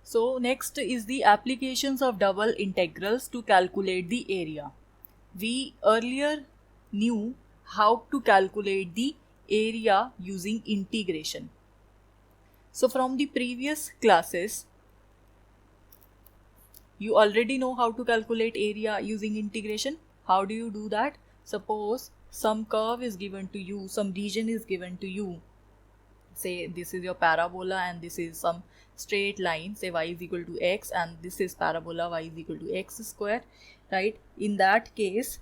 So next is the applications of double integrals to calculate the area. We earlier knew how to calculate the area using integration. So from the previous classes, you already know how to calculate area using integration. How do you do that? Suppose some curve is given to you, some region is given to you. Say this is your parabola and this is some straight line, say y is equal to x, and this is parabola, y is equal to x square, right? In that case,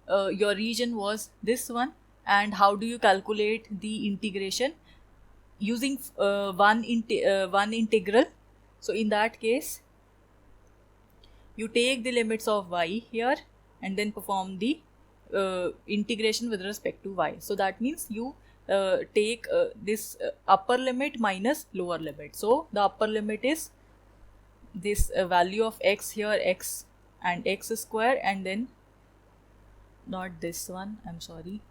your region was this one, and how do you calculate the integration? Using one integral. So in that case, you take the limits of y here and then perform the integration with respect to y. So that means you take this upper limit minus lower limit. So the upper limit is this value of x here, x and x square, and then not this one, I'm sorry.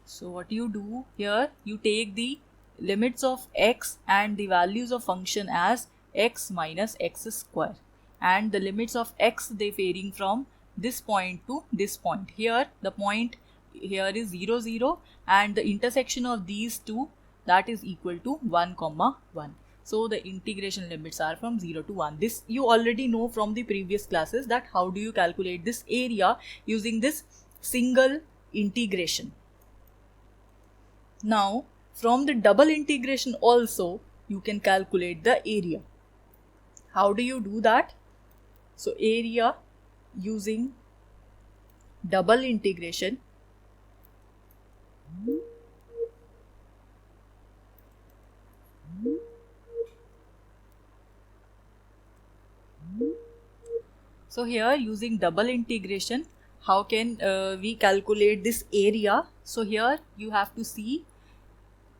So what you do here, you take the limits of x and the values of function as x minus x square, and the limits of x, they varying from this point to this point. Here the point here is 0 0, and the intersection of these two, that is equal to 1 comma 1. So the integration limits are from 0 to 1. This you already know from the previous classes, that how do you calculate this area using this single integration. Now from the double integration also you can calculate the area. How do you do that? So area using double integration, so here using double integration, how can we calculate this area? So here you have to see,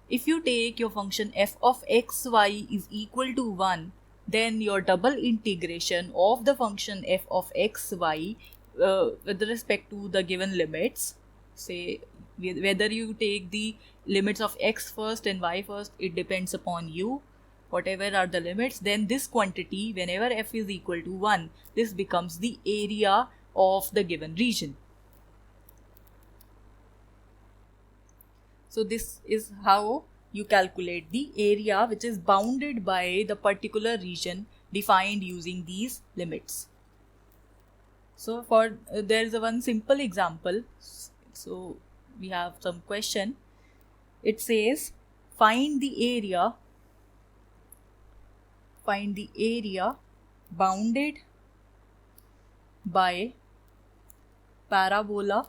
if you take your function f of xy is equal to 1, then your double integration of the function f of xy with respect to the given limits, say whether you take the limits of x first and y first, it depends upon you. Whatever are the limits, then this quantity, whenever f is equal to 1, this becomes the area of the given region. So this is how you calculate the area which is bounded by the particular region defined using these limits. So for there is a one simple example. So we have some question. It says find the area bounded by parabola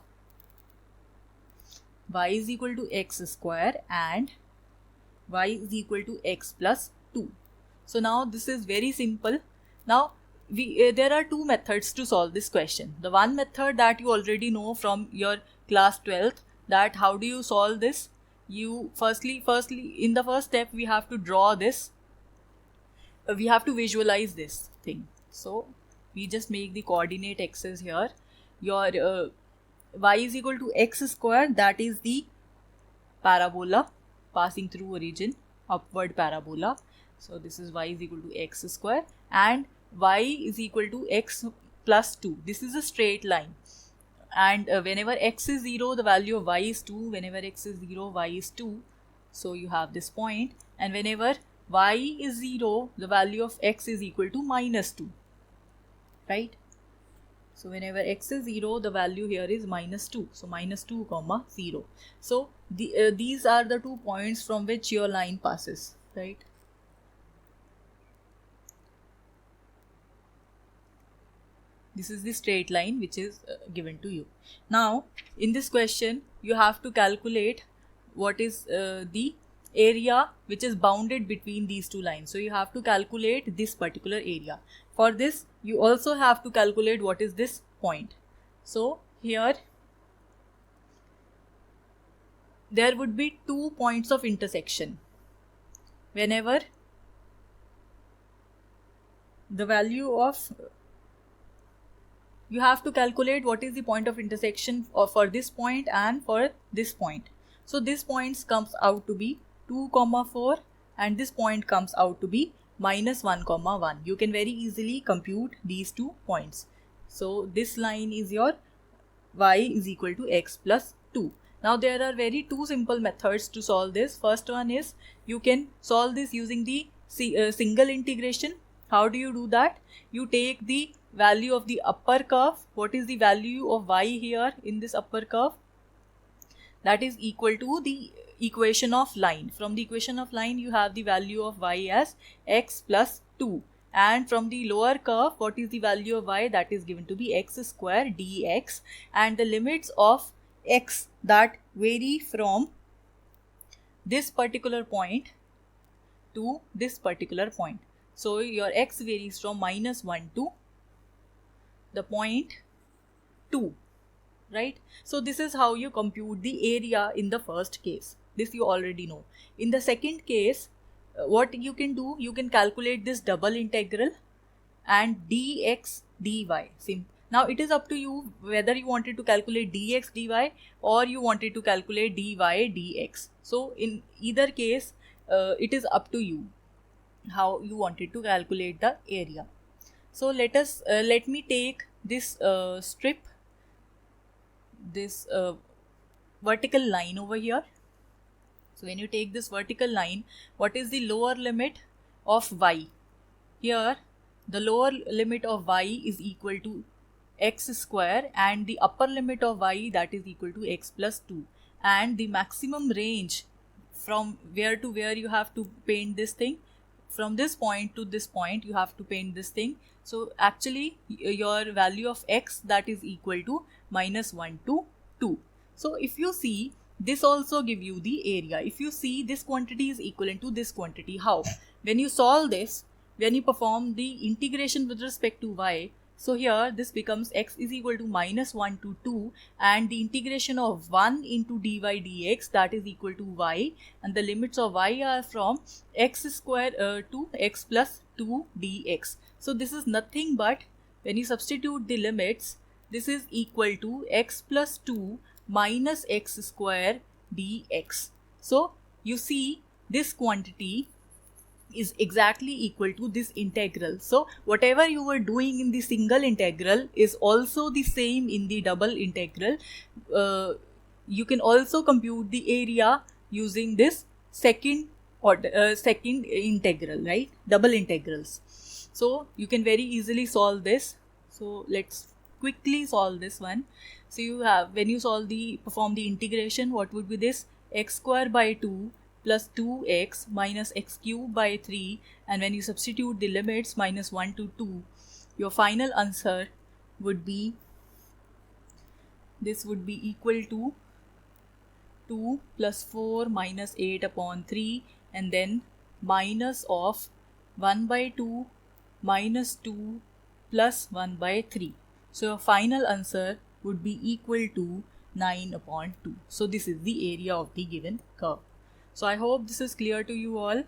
y is equal to x square and y is equal to x plus 2. So now this is very simple. Now there are two methods to solve this question. The one method that you already know from your class 12th, that how do you solve this? You firstly in the first step we have to draw this, we have to visualize this thing. So we just make the coordinate x's here. Your y is equal to x square, that is the parabola passing through origin, upward parabola. So this is y is equal to x square, and y is equal to x plus 2. This is a straight line, and whenever x is 0, the value of y is 2. Whenever x is 0, y is 2. So you have this point, and whenever y is 0, the value of x is equal to minus 2, right? So whenever x is 0, the value here is minus 2. So minus 2 comma 0. So these are the 2 points from which your line passes, right? This is the straight line which is given to you. Now in this question you have to calculate what is the area which is bounded between these two lines. So you have to calculate this particular area. For this you also have to calculate what is this point. So here there would be 2 points of intersection. Whenever the value of, you have to calculate what is the point of intersection for this point and for this point. So this points comes out to be 2, 4 and this point comes out to be minus 1 comma 1. You can very easily compute these 2 points. So this line is your y is equal to x plus 2. Now there are very 2 simple methods to solve this. First one is you can solve this using the single integration. How do you do that? You take the value of the upper curve. What is the value of y here in this upper curve? That is equal to the equation of line. From the equation of line you have the value of y as x plus 2. And from the lower curve, what is the value of y? That is given to be x square dx, and the limits of x that vary from this particular point to this particular point. So your x varies from minus 1 to the point 2, right? So this is how you compute the area in the first case. This you already know. In the second case, what you can do, you can calculate this double integral and dx dy. Now it is up to you whether you wanted to calculate dx dy or you wanted to calculate dy dx. So in either case, it is up to you how you wanted to calculate the area. So let me take this strip, this vertical line over here. So when you take this vertical line, what is the lower limit of y? Here the lower limit of y is equal to x square, and the upper limit of y, that is equal to x plus 2, and the maximum range from where to where you have to paint this thing, from this point to this point you have to paint this thing. So actually your value of x, that is equal to minus 1 to 2. So if you see, this also give you the area. If you see, this quantity is equivalent to this quantity. How? When you solve this, when you perform the integration with respect to y, so here this becomes x is equal to minus 1 to 2, and the integration of 1 into dy dx, that is equal to y, and the limits of y are from x square to x plus 2 dx. So this is nothing but, when you substitute the limits, this is equal to x plus 2 minus x square dx. So you see, this quantity is exactly equal to this integral. So whatever you were doing in the single integral is also the same in the double integral. You can also compute the area using this second integral, right? Double integrals. So you can very easily solve this. So let's quickly solve this one. So you have, when you perform the integration, what would be this? X square by 2 plus 2x minus x cube by 3, and when you substitute the limits minus 1 to 2, your final answer would be, this would be equal to 2 plus 4 minus 8 upon 3, and then minus of 1 by 2 minus 2 plus 1 by 3. So your final answer would be equal to 9 upon 2. So this is the area of the given curve. So I hope this is clear to you all.